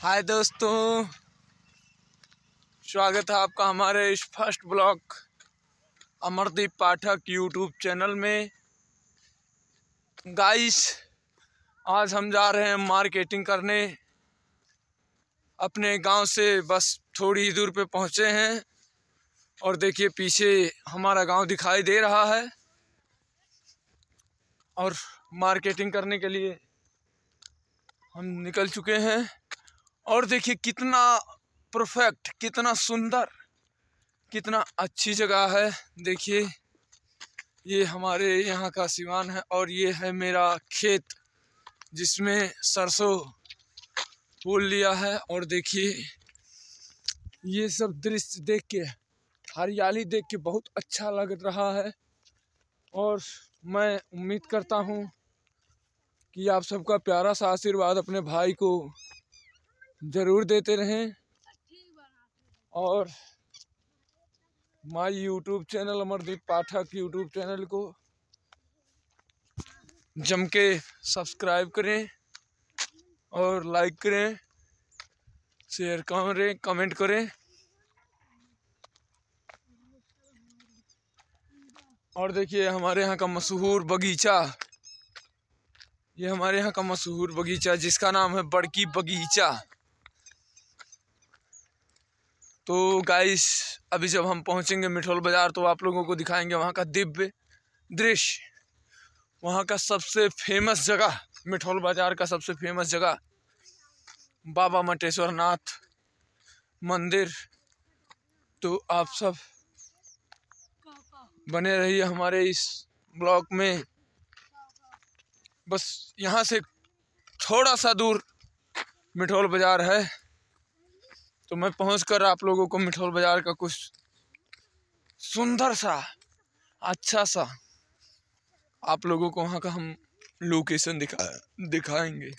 हाय दोस्तों, स्वागत है आपका हमारे इस फर्स्ट ब्लॉग अमरदीप पाठक यूट्यूब चैनल में। गाइस, आज हम जा रहे हैं मार्केटिंग करने। अपने गांव से बस थोड़ी ही दूर पे पहुंचे हैं और देखिए पीछे हमारा गांव दिखाई दे रहा है और मार्केटिंग करने के लिए हम निकल चुके हैं। और देखिए कितना परफेक्ट, कितना सुंदर, कितना अच्छी जगह है। देखिए ये हमारे यहाँ का सिवान है और ये है मेरा खेत जिसमें सरसों फूल लिया है। और देखिए ये सब दृश्य देख के, हरियाली देख के बहुत अच्छा लग रहा है। और मैं उम्मीद करता हूँ कि आप सबका प्यारा सा आशीर्वाद अपने भाई को ज़रूर देते रहें और my YouTube channel Amardeep Pathak YouTube channel को जम के सब्सक्राइब करें और लाइक करें, शेयर करें, कमेंट करें। और देखिए हमारे यहाँ का मशहूर बगीचा, ये हमारे यहाँ का मशहूर बगीचा जिसका नाम है बड़की बगीचा। तो गाइस, अभी जब हम पहुँचेंगे मिठौल बाज़ार तो आप लोगों को दिखाएंगे वहाँ का दिव्य दृश्य, वहाँ का सबसे फेमस जगह, मिठौल बाज़ार का सबसे फेमस जगह बाबा मटेश्वर नाथ मंदिर। तो आप सब बने रहिए हमारे इस ब्लॉग में। बस यहाँ से थोड़ा सा दूर मिठौल बाज़ार है, तो मैं पहुंचकर आप लोगों को मिठौल बाज़ार का कुछ सुंदर सा, अच्छा सा आप लोगों को वहाँ का हम लोकेशन दिखाएंगे।